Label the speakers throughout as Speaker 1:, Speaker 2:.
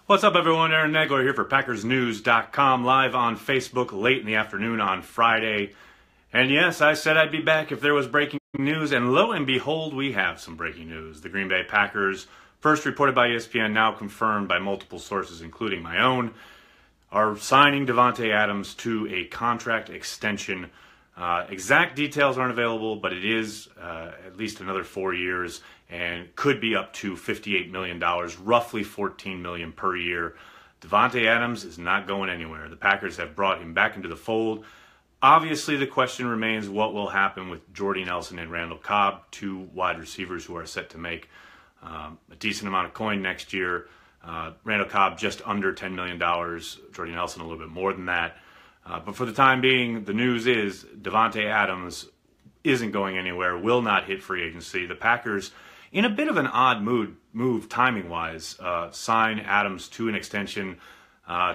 Speaker 1: What's up, everyone? Aaron Nagler here for PackersNews.com, live on Facebook late in the afternoon on Friday. And yes, I said I'd be back if there was breaking news, and lo and behold, we have some breaking news. The Green Bay Packers, first reported by ESPN, now confirmed by multiple sources, including my own, are signing Davante Adams to a contract extension. Exact details aren't available, but it is at least another 4 years and could be up to $58 million, roughly $14 million per year. Davante Adams is not going anywhere. The Packers have brought him back into the fold. Obviously, the question remains what will happen with Jordy Nelson and Randall Cobb, two wide receivers who are set to make a decent amount of coin next year. Randall Cobb just under $10 million, Jordy Nelson a little bit more than that. But for the time being, the news is Davante Adams isn't going anywhere, will not hit free agency. The Packers, in a bit of an odd move timing-wise, sign Adams to an extension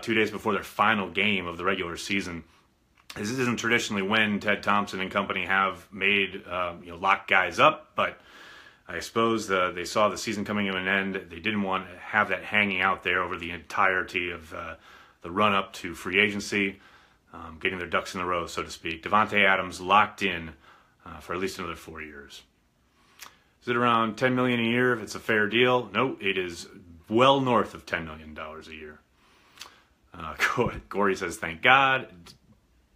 Speaker 1: 2 days before their final game of the regular season. This isn't traditionally when Ted Thompson and company have made lock guys up, but I suppose they saw the season coming to an end. They didn't want to have that hanging out there over the entirety of the run-up to free agency. Getting their ducks in a row, so to speak. Davante Adams locked in for at least another 4 years. Is it around $10 million a year if it's a fair deal? No, it is well north of $10 million a year. Corey says, thank God.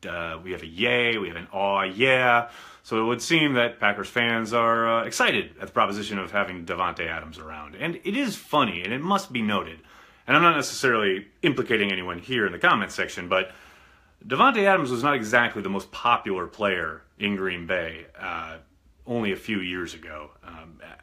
Speaker 1: We have a yay, we have an aw, yeah. So it would seem that Packers fans are excited at the proposition of having Davante Adams around. And it is funny, and it must be noted, and I'm not necessarily implicating anyone here in the comment section, but Davante Adams was not exactly the most popular player in Green Bay only a few years ago.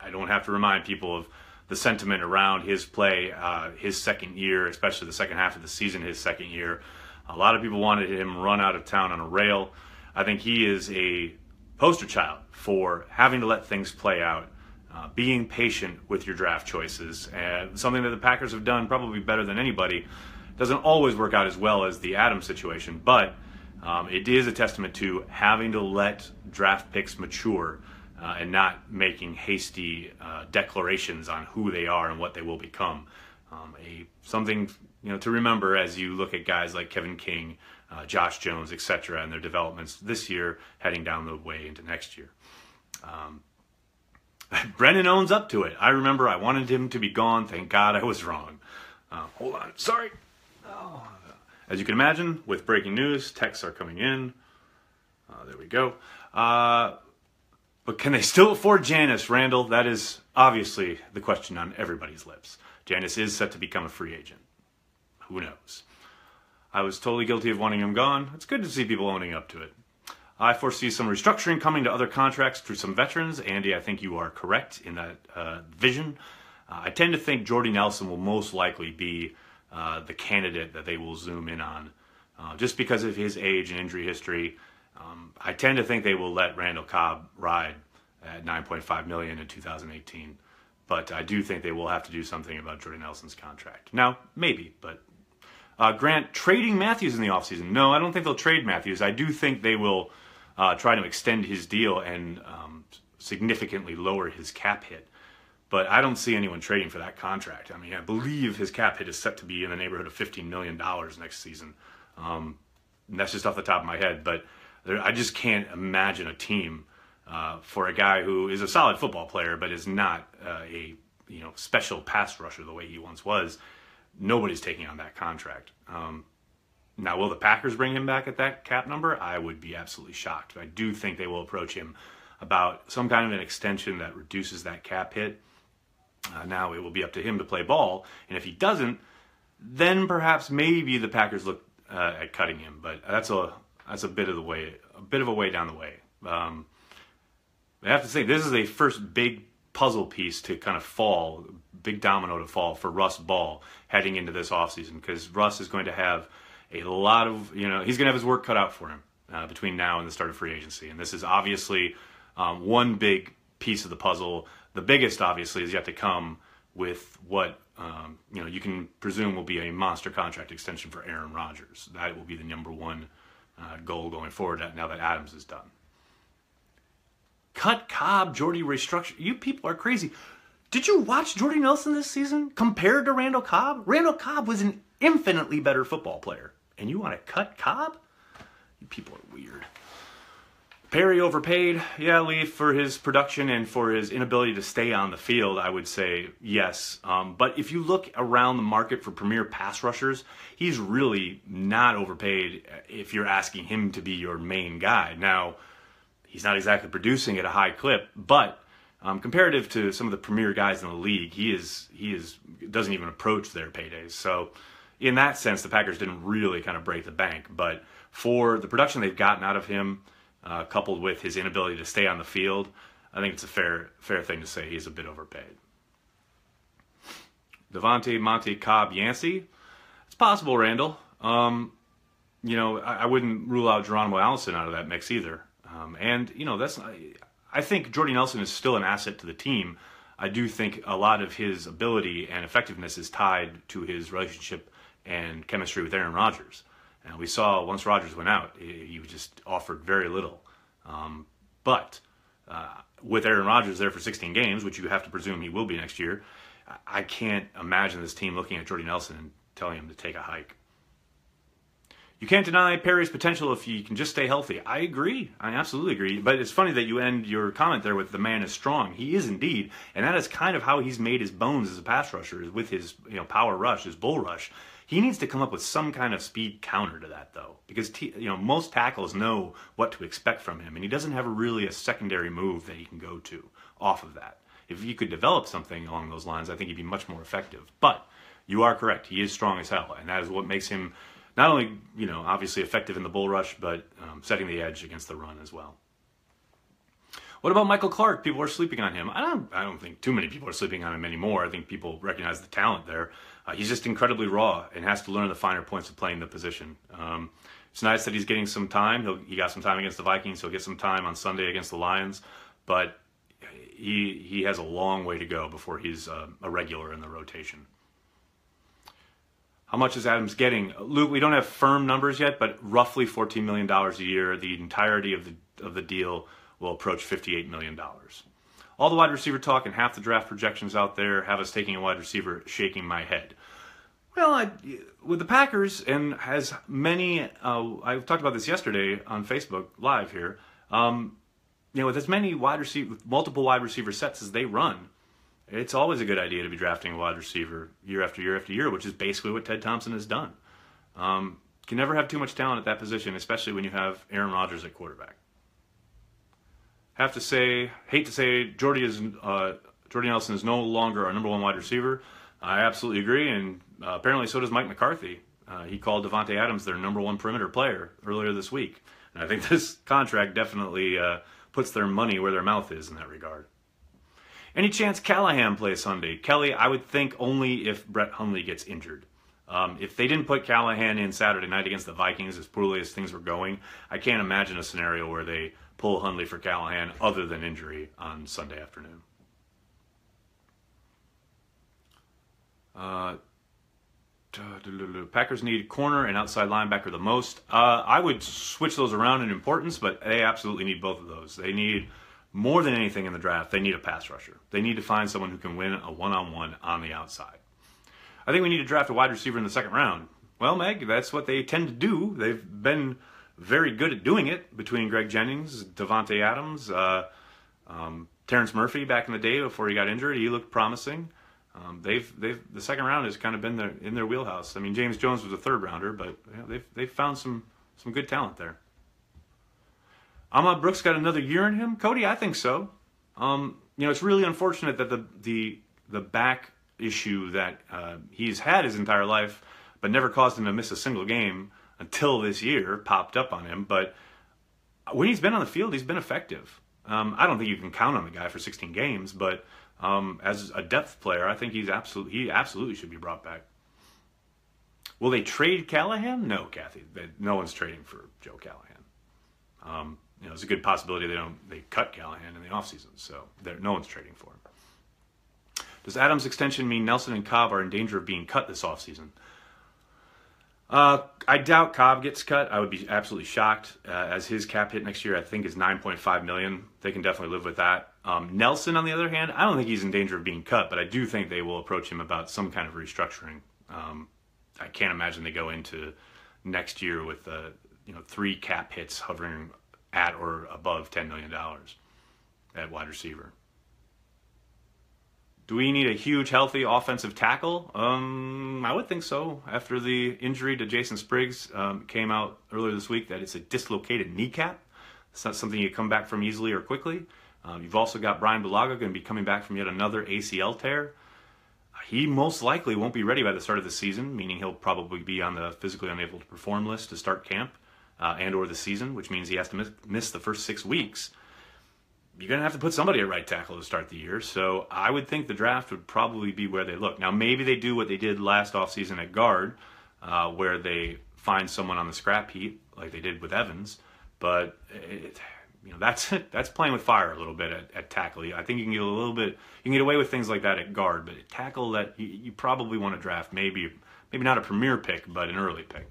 Speaker 1: I don't have to remind people of the sentiment around his play his second year, especially the second half of the season, his second year. A lot of people wanted him run out of town on a rail. I think he is a poster child for having to let things play out, being patient with your draft choices, and something that the Packers have done probably better than anybody. Doesn't always work out as well as the Adams situation, but it is a testament to having to let draft picks mature and not making hasty declarations on who they are and what they will become. Something to remember as you look at guys like Kevin King, Josh Jones, etc., and their developments this year, heading down the way into next year. Brennan owns up to it. I remember I wanted him to be gone. Thank God I was wrong. Hold on. Sorry. As you can imagine, with breaking news, texts are coming in. There we go. But can they still afford Janis, Randall? That is obviously the question on everybody's lips. Janis is set to become a free agent. Who knows? I was totally guilty of wanting him gone. It's good to see people owning up to it. I foresee some restructuring coming to other contracts through some veterans. Andy, I think you are correct in that vision. I tend to think Jordy Nelson will most likely be the candidate that they will zoom in on. Just because of his age and injury history, I tend to think they will let Randall Cobb ride at $9.5 million in 2018. But I do think they will have to do something about Jordy Nelson's contract. Now, maybe, but Grant, trading Matthews in the offseason. No, I don't think they'll trade Matthews. I do think they will try to extend his deal and significantly lower his cap hit. But I don't see anyone trading for that contract. I mean, I believe his cap hit is set to be in the neighborhood of $15 million next season. And that's just off the top of my head. But I just can't imagine a team for a guy who is a solid football player, but is not a special pass rusher the way he once was. Nobody's taking on that contract. Now, will the Packers bring him back at that cap number? I would be absolutely shocked. I do think they will approach him about some kind of an extension that reduces that cap hit. Now it will be up to him to play ball, and if he doesn't, then perhaps maybe the Packers look at cutting him. But that's a bit of a way down the way. I have to say this is a first big puzzle piece to kind of fall, big domino to fall for Russ Ball heading into this offseason, because Russ is going to have a lot of he's going to have his work cut out for him between now and the start of free agency, and this is obviously one big piece of the puzzle. The biggest, obviously, is yet to come with what you can presume will be a monster contract extension for Aaron Rodgers. That will be the number one goal going forward now that Adams is done. Cut Cobb, Jordy restructure. You people are crazy. Did you watch Jordy Nelson this season compared to Randall Cobb? Randall Cobb was an infinitely better football player. And you want to cut Cobb? You people are weird. Perry overpaid, yeah, Lee, for his production and for his inability to stay on the field, I would say yes. But if you look around the market for premier pass rushers, he's really not overpaid if you're asking him to be your main guy. Now, he's not exactly producing at a high clip, but comparative to some of the premier guys in the league, he doesn't even approach their paydays. So in that sense, the Packers didn't really kind of break the bank. But for the production they've gotten out of him, coupled with his inability to stay on the field, I think it's a fair thing to say he's a bit overpaid. Davante, Monty, Cobb, Yancey. It's possible, Randall. I wouldn't rule out Geronimo Allison out of that mix either. I think Jordy Nelson is still an asset to the team. I do think a lot of his ability and effectiveness is tied to his relationship and chemistry with Aaron Rodgers. And we saw once Rodgers went out, he just offered very little. But with Aaron Rodgers there for 16 games, which you have to presume he will be next year, I can't imagine this team looking at Jordy Nelson and telling him to take a hike. You can't deny Perry's potential if he can just stay healthy. I agree. I absolutely agree. But it's funny that you end your comment there with the man is strong. He is indeed. And that is kind of how he's made his bones as a pass rusher, is with his power rush, his bull rush. He needs to come up with some kind of speed counter to that, though, because most tackles know what to expect from him, and he doesn't have really a secondary move that he can go to off of that. If you could develop something along those lines, I think he'd be much more effective. But you are correct; he is strong as hell, and that is what makes him not only obviously effective in the bull rush, but setting the edge against the run as well. What about Michael Clark? People are sleeping on him. I don't think too many people are sleeping on him anymore. I think people recognize the talent there. He's just incredibly raw and has to learn the finer points of playing the position. It's nice that he's getting some time. He got some time against the Vikings. He'll get some time on Sunday against the Lions. But he has a long way to go before he's a regular in the rotation. How much is Adams getting? Luke, we don't have firm numbers yet, but roughly $14 million a year. The entirety of the deal will approach $58 million. All the wide receiver talk and half the draft projections out there have us taking a wide receiver, shaking my head. Well, with the Packers, and as many, I talked about this yesterday on Facebook Live here, with as many multiple wide receiver sets as they run, it's always a good idea to be drafting a wide receiver year after year after year, which is basically what Ted Thompson has done. Can never have too much talent at that position, especially when you have Aaron Rodgers at quarterback. Hate to say, Jordy Nelson is no longer our number one wide receiver. I absolutely agree, and apparently so does Mike McCarthy. He called Davante Adams their number one perimeter player earlier this week. And I think this contract definitely puts their money where their mouth is in that regard. Any chance Callahan plays Sunday? Kelly, I would think only if Brett Hundley gets injured. If they didn't put Callahan in Saturday night against the Vikings as poorly as things were going, I can't imagine a scenario where they pull Hundley for Callahan other than injury on Sunday afternoon. Packers need corner and outside linebacker the most. I would switch those around in importance, but they absolutely need both of those. They need, more than anything in the draft, they need a pass rusher. They need to find someone who can win a one-on-one on the outside. I think we need to draft a wide receiver in the second round. Well, Meg, that's what they tend to do. They've been very good at doing it between Greg Jennings, Davante Adams, Terrence Murphy back in the day before he got injured. He looked promising. The second round has kind of been in their wheelhouse. I mean, James Jones was a third rounder, but they've found some good talent there. Ahmad Brooks got another year in him, Cody. I think so. It's really unfortunate that the back issue that he's had his entire life, but never caused him to miss a single game until this year popped up on him. But when he's been on the field, he's been effective. I don't think you can count on the guy for 16 games, but as a depth player, I think he absolutely should be brought back. Will they trade Callahan? No, Kathy. No one's trading for Joe Callahan. It's a good possibility they cut Callahan in the offseason, so no one's trading for him. Does Adams' extension mean Nelson and Cobb are in danger of being cut this offseason? I doubt Cobb gets cut. I would be absolutely shocked, as his cap hit next year I think is $9.5 million. They can definitely live with that. Nelson, on the other hand, I don't think he's in danger of being cut, but I do think they will approach him about some kind of restructuring. I can't imagine they go into next year with 3 cap hits hovering at or above $10 million at wide receiver. Do we need a huge, healthy offensive tackle? I would think so. After the injury to Jason Spriggs came out earlier this week that it's a dislocated kneecap. It's not something you come back from easily or quickly. You've also got Brian Bulaga going to be coming back from yet another ACL tear. He most likely won't be ready by the start of the season, meaning he'll probably be on the physically unable to perform list to start camp and or the season, which means he has to miss the first 6 weeks. You're going to have to put somebody at right tackle to start the year, so I would think the draft would probably be where they look. Now, maybe they do what they did last offseason at guard, where they find someone on the scrap heap, like they did with Evans, but that's playing with fire a little bit at tackle. I think you can get away with things like that at guard, but at tackle that you probably want to draft maybe not a premier pick, but an early pick.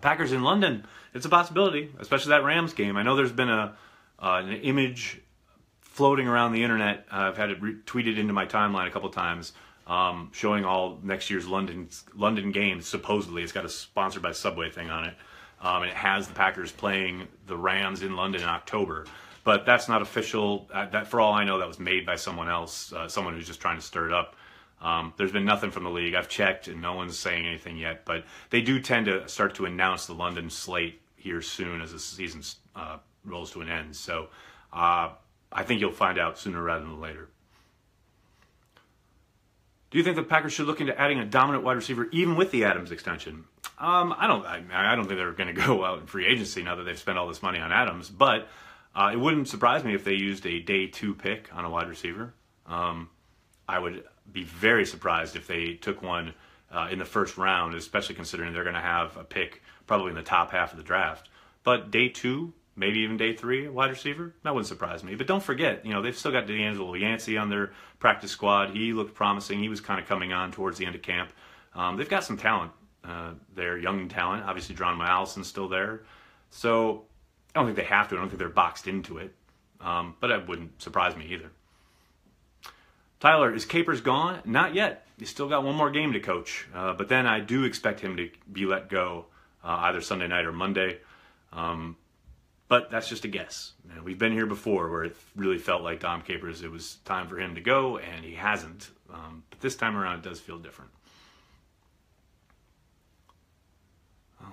Speaker 1: Packers in London, it's a possibility, especially that Rams game. I know there's been an image floating around the internet. I've had it tweeted into my timeline a couple times, showing all next year's London games. Supposedly, it's got a sponsored by Subway thing on it. And it has the Packers playing the Rams in London in October. But that's not official. That, for all I know, that was made by someone else, someone who's just trying to stir it up. There's been nothing from the league. I've checked, and no one's saying anything yet. But they do tend to start to announce the London slate here soon as the season rolls to an end. So I think you'll find out sooner rather than later. Do you think the Packers should look into adding a dominant wide receiver even with the Adams extension? I don't think they're going to go out in free agency now that they've spent all this money on Adams, but it wouldn't surprise me if they used a day 2 pick on a wide receiver. I would be very surprised if they took one in the first round, especially considering they're going to have a pick probably in the top half of the draft. But day 2, maybe even day 3, wide receiver, that wouldn't surprise me. But don't forget, they've still got D'Angelo Yancey on their practice squad. He looked promising. He was kind of coming on towards the end of camp. They've got some talent there, young talent. Obviously, John Allison's still there. So I don't think they have to. I don't think they're boxed into it. But it wouldn't surprise me either. Tyler, is Capers gone? Not yet. He's still got one more game to coach. But then I do expect him to be let go either Sunday night or Monday. But that's just a guess. We've been here before where it really felt like Dom Capers, it was time for him to go, and he hasn't. But this time around, it does feel different.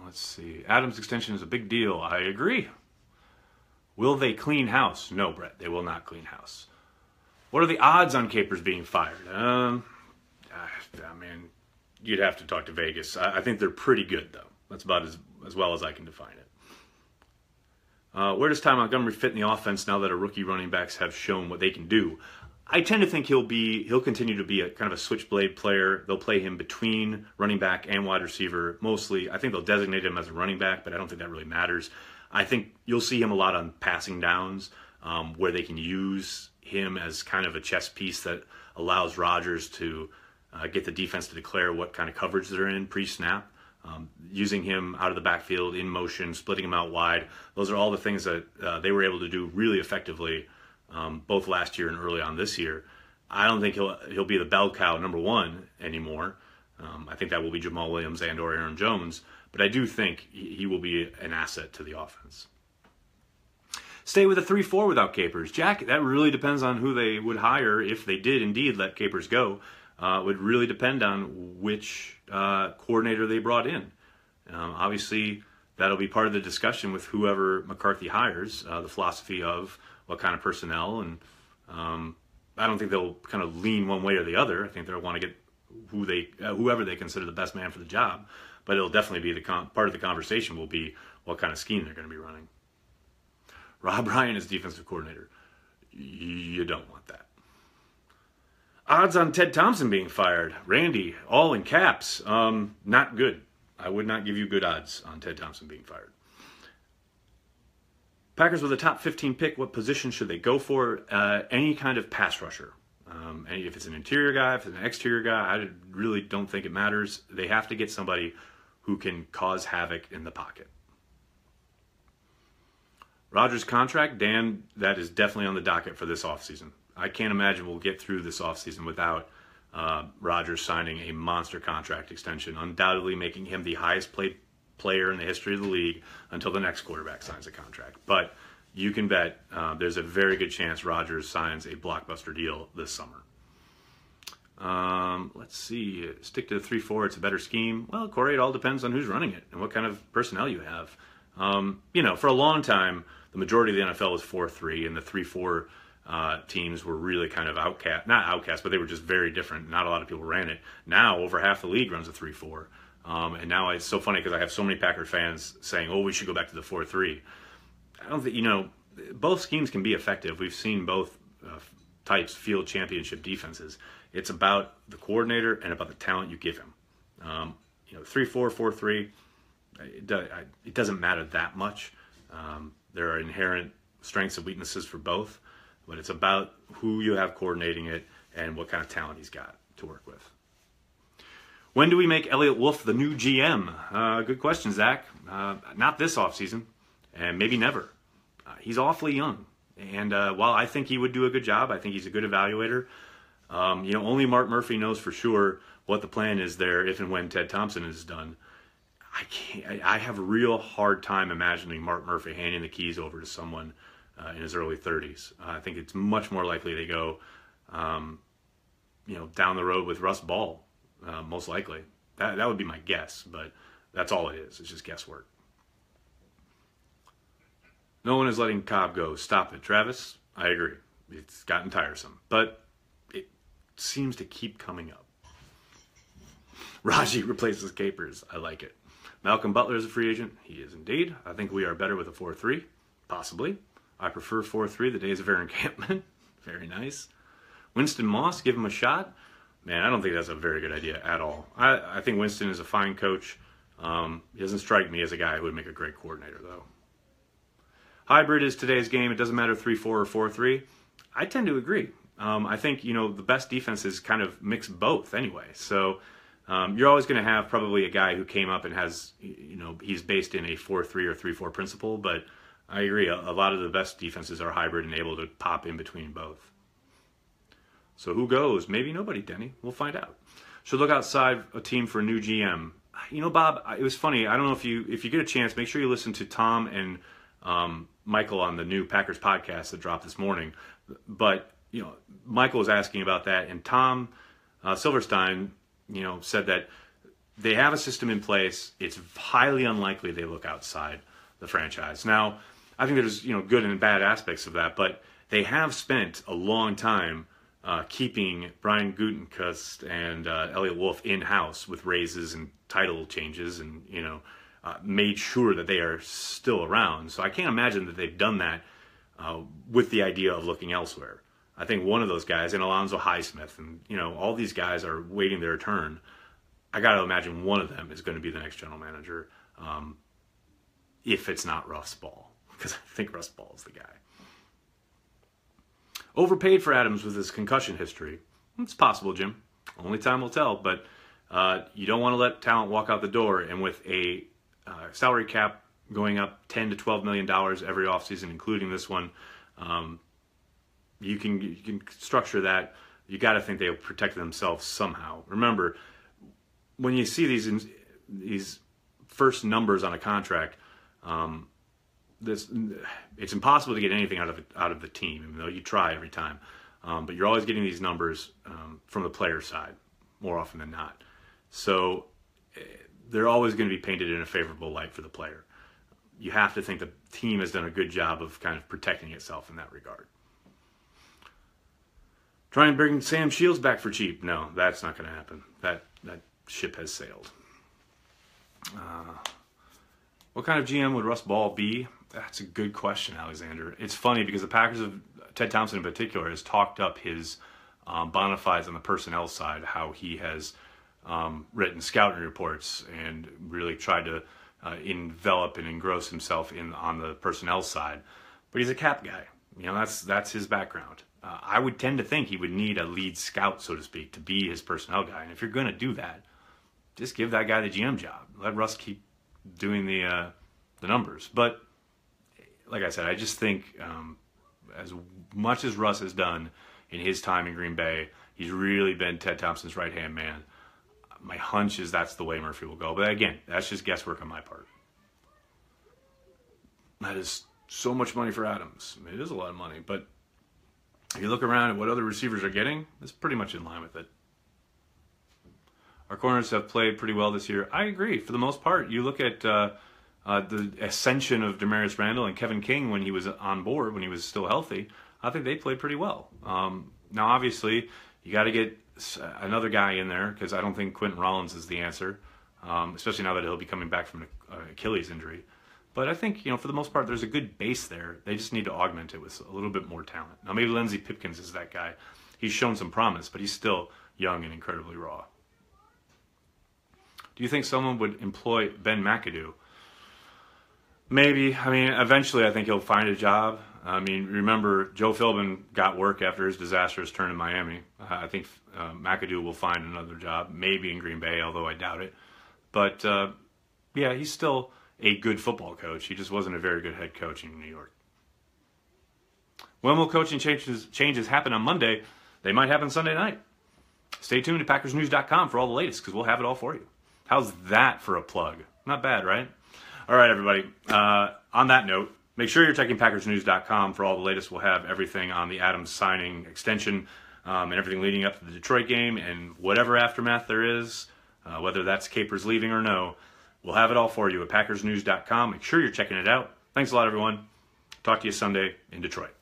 Speaker 1: Let's see. Adams' extension is a big deal. I agree. Will they clean house? No, Brett, they will not clean house. What are the odds on Capers being fired? You'd have to talk to Vegas. I think they're pretty good, though. That's about as well as I can define it. Where does Ty Montgomery fit in the offense now that our rookie running backs have shown what they can do? I tend to think he'll continue to be a kind of a switchblade player. They'll play him between running back and wide receiver. Mostly, I think they'll designate him as a running back, but I don't think that really matters. I think you'll see him a lot on passing downs, where they can use him as kind of a chess piece that allows Rodgers to get the defense to declare what kind of coverage they're in pre-snap. Using him out of the backfield, in motion, splitting him out wide. Those are all the things that they were able to do really effectively, both last year and early on this year. I don't think he'll be the bell cow number 1 anymore. I think that will be Jamal Williams and or Aaron Jones. But I do think he will be an asset to the offense. Stay with a 3-4 without Capers. Jack, that really depends on who they would hire if they did indeed let Capers go. It would really depend on which coordinator they brought in. Obviously, that'll be part of the discussion with whoever McCarthy hires, the philosophy of what kind of personnel. And I don't think they'll kind of lean one way or the other. I think they'll want to get whoever they consider the best man for the job. But it'll definitely be part of the conversation will be what kind of scheme they're going to be running. Rob Ryan is defensive coordinator. You don't want that. Odds on Ted Thompson being fired. Randy, all in caps. Not good. I would not give you good odds on Ted Thompson being fired. Packers with a top 15 pick, what position should they go for? Any kind of pass rusher. If it's an interior guy, if it's an exterior guy, I really don't think it matters. They have to get somebody who can cause havoc in the pocket. Rodgers' contract, Dan, that is definitely on the docket for this offseason. I can't imagine we'll get through this offseason without Rodgers signing a monster contract extension, undoubtedly making him the highest paid player in the history of the league until the next quarterback signs a contract. But you can bet there's a very good chance Rodgers signs a blockbuster deal this summer. Let's see. Stick to the 3-4. It's a better scheme. Well, Corey, it all depends on who's running it and what kind of personnel you have. For a long time, the majority of the NFL was 4-3, and the 3-4 teams were really kind of not outcast, but they were just very different. Not a lot of people ran it. Now, over half the league runs a 3-4. And now it's so funny because I have so many Packer fans saying, oh, we should go back to the 4-3. I don't think, both schemes can be effective. We've seen both types field championship defenses. It's about the coordinator and about the talent you give him. 3-4, 4-3, it doesn't matter that much. There are inherent strengths and weaknesses for both, but it's about who you have coordinating it and what kind of talent he's got to work with. When do we make Elliott Wolf the new GM? Good question, Zach. Not this offseason, and maybe never. He's awfully young, and while I think he would do a good job, I think he's a good evaluator. Only Mark Murphy knows for sure what the plan is there if and when Ted Thompson is done. I have a real hard time imagining Mark Murphy handing the keys over to someone in his early 30s. I think it's much more likely they go, down the road with Russ Ball, most likely. That would be my guess, but that's all it is. It's just guesswork. No one is letting Cobb go. Stop it. Travis, I agree. It's gotten tiresome, but it seems to keep coming up. Raji replaces Capers. I like it. Malcolm Butler is a free agent. He is indeed. I think we are better with a 4-3. Possibly. I prefer 4-3 the days of Aaron Campman. Very nice. Winston Moss, give him a shot. Man, I don't think that's a very good idea at all. I think Winston is a fine coach. He doesn't strike me as a guy who would make a great coordinator, though. Hybrid is today's game. It doesn't matter 3-4 or 4-3. I tend to agree. I think, the best defenses kind of mix both anyway. So you're always going to have probably a guy who came up and has, he's based in a 4-3 or 3-4 principle. But I agree. A lot of the best defenses are hybrid and able to pop in between both. So who goes? Maybe nobody, Denny. We'll find out. Should look outside a team for a new GM. Bob, it was funny. I don't know if you get a chance, make sure you listen to Tom and Michael on the new Packers podcast that dropped this morning. But, Michael was asking about that, and Tom Silverstein, said that they have a system in place. It's highly unlikely they look outside the franchise. Now, I think there's, good and bad aspects of that, but they have spent a long time keeping Brian Gutekunst and Elliott Wolf in-house with raises and title changes and, made sure that they are still around. So I can't imagine that they've done that with the idea of looking elsewhere. I think one of those guys, and Alonzo Highsmith, and, all these guys are waiting their turn. I got to imagine one of them is going to be the next general manager if it's not Russ Ball, because I think Russ Ball is the guy. Overpaid for Adams with his concussion history. It's possible, Jim. Only time will tell, but you don't want to let talent walk out the door, and with a salary cap going up $10 to $12 million every offseason, including this one, you can structure that. You got to think they'll protect themselves somehow. Remember, when you see these first numbers on a contract, it's impossible to get anything out of the team, even though you try every time. But you're always getting these numbers from the player side, more often than not. So they're always going to be painted in a favorable light for the player. You have to think the team has done a good job of kind of protecting itself in that regard. Try and bring Sam Shields back for cheap. No, that's not going to happen. That ship has sailed. What kind of GM would Russ Ball be? That's a good question, Alexander. It's funny because the Packers, Ted Thompson in particular, has talked up his bona fides on the personnel side, how he has written scouting reports and really tried to envelop and engross himself on the personnel side. But he's a cap guy. That's his background. I would tend to think he would need a lead scout, so to speak, to be his personnel guy. And if you're going to do that, just give that guy the GM job. Let Russ keep doing the numbers. But like I said, I just think as much as Russ has done in his time in Green Bay, he's really been Ted Thompson's right-hand man. My hunch is that's the way Murphy will go. But again, that's just guesswork on my part. That is so much money for Adams. I mean, it is a lot of money. But if you look around at what other receivers are getting, it's pretty much in line with it. Our corners have played pretty well this year. I agree. For the most part, you look at the ascension of Demarius Randall and Kevin King when he was on board, when he was still healthy. I think they played pretty well. Now, obviously, you got to get another guy in there because I don't think Quentin Rollins is the answer, especially now that he'll be coming back from an Achilles injury. But I think, for the most part, there's a good base there. They just need to augment it with a little bit more talent. Now, maybe Lindsey Pipkins is that guy. He's shown some promise, but he's still young and incredibly raw. Do you think someone would employ Ben McAdoo? Maybe. I mean, eventually I think he'll find a job. I mean, remember, Joe Philbin got work after his disastrous turn in Miami. I think McAdoo will find another job, maybe in Green Bay, although I doubt it. But, yeah, he's still a good football coach. He just wasn't a very good head coach in New York. When will coaching changes happen on Monday? They might happen Sunday night. Stay tuned to PackersNews.com for all the latest, because we'll have it all for you. How's that for a plug? Not bad, right? All right, everybody. On that note, make sure you're checking PackersNews.com for all the latest. We'll have everything on the Adams signing extension and everything leading up to the Detroit game and whatever aftermath there is, whether that's Capers leaving or no. We'll have it all for you at PackersNews.com. Make sure you're checking it out. Thanks a lot, everyone. Talk to you Sunday in Detroit.